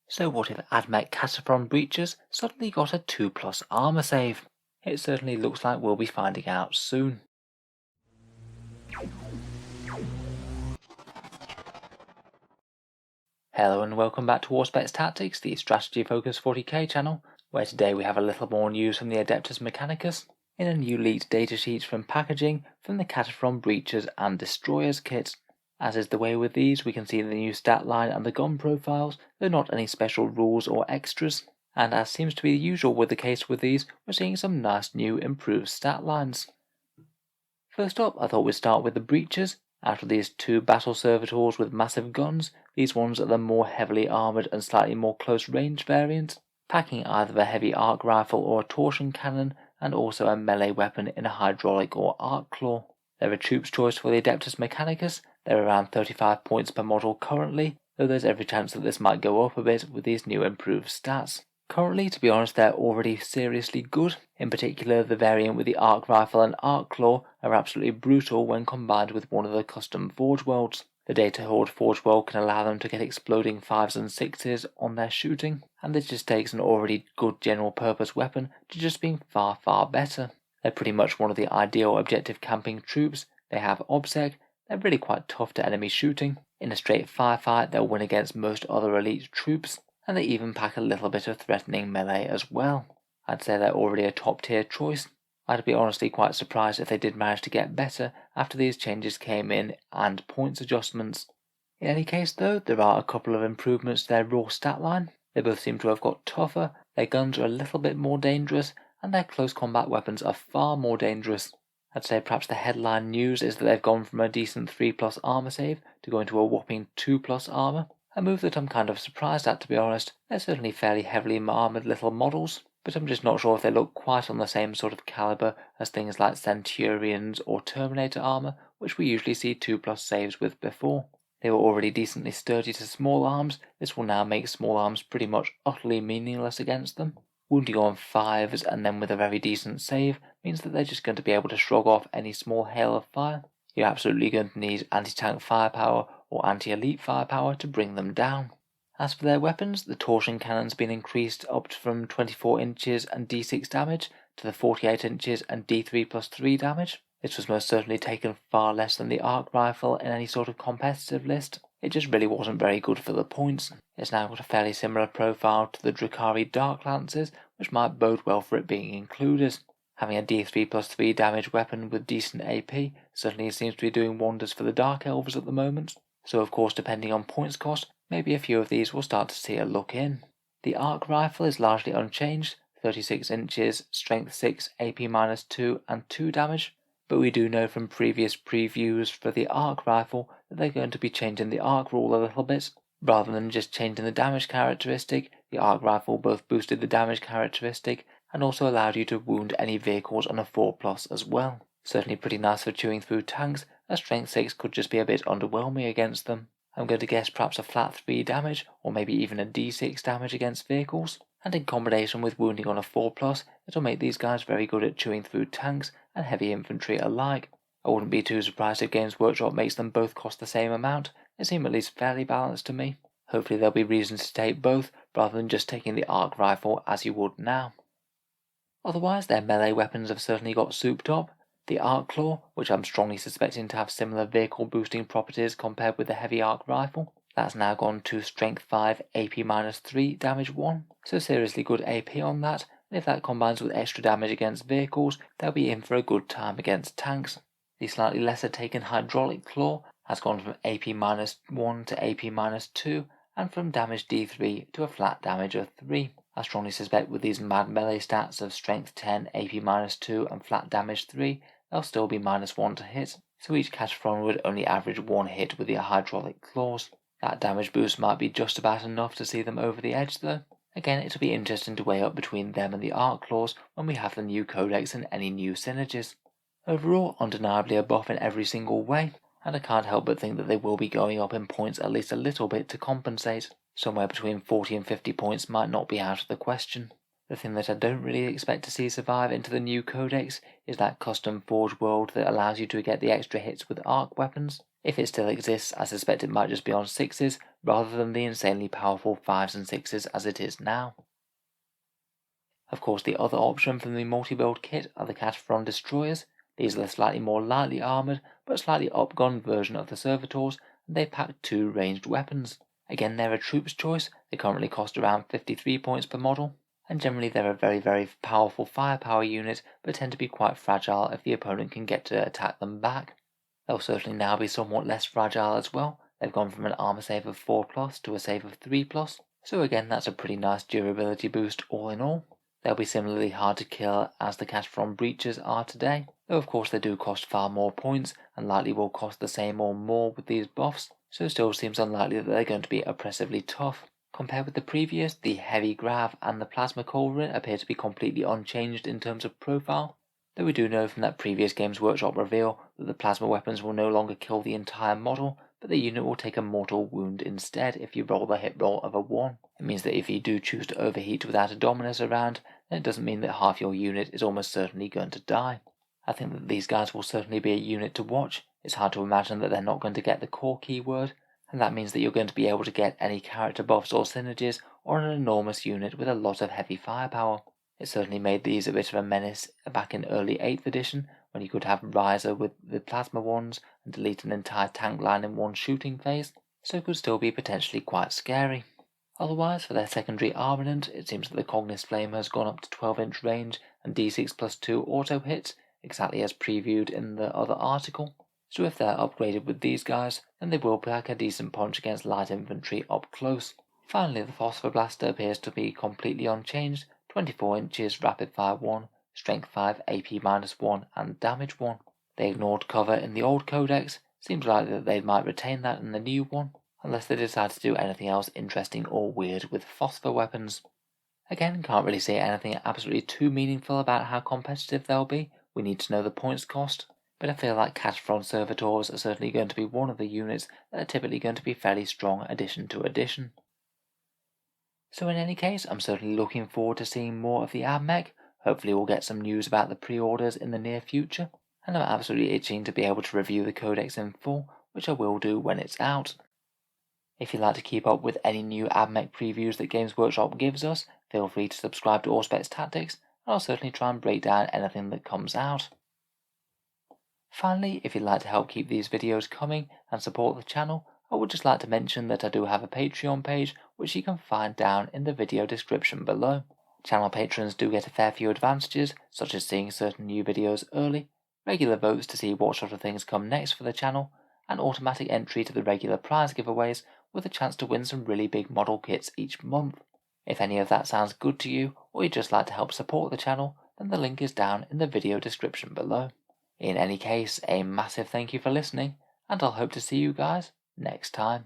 So what if admech Kataphron breaches suddenly got a 2+ armour save? It certainly looks like we'll be finding out soon. Hello and welcome back to Warspets Tactics, the strategy focused 40k channel, where today we have a little more news from the Adeptus Mechanicus in a new leaked datasheet from packaging from the Kataphron Breachers and Destroyers kit. As is the way with these, we can see the new stat line and the gun profiles, though not any special rules or extras. And as seems to be usual with the case with these, we're seeing some nice new improved stat lines. First up, I thought we'd start with the Breachers. Out of these two battle servitors with massive guns, these ones are the more heavily armoured and slightly more close range variants, packing either a heavy arc rifle or a torsion cannon, and also a melee weapon in a hydraulic or arc claw. They're a troops choice for the Adeptus Mechanicus. They're around 35 points per model currently, though there's every chance that this might go up a bit with these new improved stats. Currently, to be honest, they're already seriously good. In particular, the variant with the arc rifle and arc claw are absolutely brutal when combined with one of the custom forge welds. The Data Horde forge weld can allow them to get exploding 5s and 6s on their shooting, and this just takes an already good general purpose weapon to just being far better. They're pretty much one of the ideal objective camping troops. They have obsec. They're really quite tough to enemy shooting. In a straight firefight, they'll win against most other elite troops, and they even pack a little bit of threatening melee as well. I'd say they're already a top tier choice. I'd be honestly quite surprised if they did manage to get better after these changes came in and points adjustments. In any case though, there are a couple of improvements to their raw stat line. They both seem to have got tougher, their guns are a little bit more dangerous, and their close combat weapons are far more dangerous. I'd say perhaps the headline news is that they've gone from a decent 3+ armor save to going to a whopping 2+ armor, a move that I'm kind of surprised at, to be honest. They're certainly fairly heavily armored little models, but I'm just not sure if they look quite on the same sort of caliber as things like Centurions or Terminator armor, which we usually see 2+ saves with before. They were already decently sturdy to small arms. This will now make small arms pretty much utterly meaningless against them. Wounding on 5s and then with a very decent save means that they're just going to be able to shrug off any small hail of fire. You're absolutely going to need anti-tank firepower or anti-elite firepower to bring them down. As for their weapons, the torsion cannon's been increased up from 24 inches and d6 damage to the 48 inches and d3+3 damage. This was most certainly taken far less than the arc rifle in any sort of competitive list. It just really wasn't very good for the points. It's now got a fairly similar profile to the Drakari Dark Lances, which might bode well for it being included. Having a d3+3 damage weapon with decent AP certainly seems to be doing wonders for the Dark Elves at the moment. So of course, depending on points cost, maybe a few of these will start to see a look in. The arc rifle is largely unchanged, 36 inches, strength 6, AP -2 and 2 damage, but we do know from previous previews for the arc rifle that they're going to be changing the arc rule a little bit. Rather than just changing the damage characteristic, the arc rifle both boosted the damage characteristic and also allowed you to wound any vehicles on a 4+ as well. Certainly pretty nice for chewing through tanks, as strength 6 could just be a bit underwhelming against them. I'm going to guess perhaps a flat 3 damage, or maybe even a d6 damage against vehicles, and in combination with wounding on a 4+, it'll make these guys very good at chewing through tanks and heavy infantry alike. I wouldn't be too surprised if Games Workshop makes them both cost the same amount. They seem at least fairly balanced to me. Hopefully there'll be reasons to take both, rather than just taking the arc rifle as you would now. Otherwise, their melee weapons have certainly got souped up. The arc claw, which I'm strongly suspecting to have similar vehicle boosting properties compared with the heavy arc rifle, that's now gone to strength 5, AP -3, damage 1, so seriously good AP on that, and if that combines with extra damage against vehicles, they'll be in for a good time against tanks. The slightly lesser taken hydraulic claw has gone from AP -1 to AP -2, and from damage D3 to a flat damage of 3. I strongly suspect with these mad melee stats of strength 10, AP -2 and flat damage 3, they'll still be -1 to hit, so each Kataphron would only average 1 hit with the hydraulic claws. That damage boost might be just about enough to see them over the edge though. Again, it'll be interesting to weigh up between them and the arc claws when we have the new codex and any new synergies. Overall, undeniably a buff in every single way, and I can't help but think that they will be going up in points at least a little bit to compensate. Somewhere between 40 and 50 points might not be out of the question. The thing that I don't really expect to see survive into the new codex is that custom forge world that allows you to get the extra hits with arc weapons. If it still exists, I suspect it might just be on 6s rather than the insanely powerful 5s and 6s as it is now. Of course, the other option from the multi-build kit are the Kataphron destroyers. These are the slightly more lightly armoured but slightly upgunned version of the servitors, and they pack 2 ranged weapons. Again, they're a troops choice. They currently cost around 53 points per model, and generally they're a very powerful firepower unit, but tend to be quite fragile if the opponent can get to attack them back. They'll certainly now be somewhat less fragile as well. They've gone from an armor save of 4+ to a save of 3+, so again that's a pretty nice durability boost all in all. They'll be similarly hard to kill as the Kataphron breaches are today, though of course they do cost far more points and likely will cost the same or more with these buffs, so it still seems unlikely that they're going to be oppressively tough. Compared with the previous, the heavy grav and the plasma culverin appear to be completely unchanged in terms of profile, though we do know from that previous Games Workshop reveal that the plasma weapons will no longer kill the entire model, but the unit will take a mortal wound instead if you roll the hit roll of a 1. It means that if you do choose to overheat without a Dominus around, then it doesn't mean that half your unit is almost certainly going to die. I think that these guys will certainly be a unit to watch. It's hard to imagine that they're not going to get the core keyword, and that means that you're going to be able to get any character buffs or synergies, or an enormous unit with a lot of heavy firepower. It certainly made these a bit of a menace back in early 8th edition, when you could have Riser with the plasma ones and delete an entire tank line in one shooting phase, so it could still be potentially quite scary. Otherwise, for their secondary armament, it seems that the Cognis Flame has gone up to 12-inch range and D6+2 auto hits, exactly as previewed in the other article, so if they're upgraded with these guys, then they will pack a decent punch against light infantry up close. Finally, the Phosphor Blaster appears to be completely unchanged, 24 inches, rapid fire 1, strength 5, AP -1, and damage 1. They ignored cover in the old codex, seems likely that they might retain that in the new one, unless they decide to do anything else interesting or weird with phosphor weapons. Again, can't really say anything absolutely too meaningful about how competitive they'll be. We need to know the points cost, but I feel like Kataphron servitors are certainly going to be one of the units that are typically going to be fairly strong addition to addition. So in any case, I'm certainly looking forward to seeing more of the admech. Hopefully we'll get some news about the pre-orders in the near future, and I'm absolutely itching to be able to review the codex in full, which I will do when it's out. If you'd like to keep up with any new admech previews that Games Workshop gives us, feel free to subscribe to Auspex Tactics, and I'll certainly try and break down anything that comes out. Finally, if you'd like to help keep these videos coming and support the channel, I would just like to mention that I do have a Patreon page which you can find down in the video description below. Channel patrons do get a fair few advantages, such as seeing certain new videos early, regular votes to see what sort of things come next for the channel, and automatic entry to the regular prize giveaways with a chance to win some really big model kits each month. If any of that sounds good to you, or you'd just like to help support the channel, then the link is down in the video description below. In any case, a massive thank you for listening, and I'll hope to see you guys next time.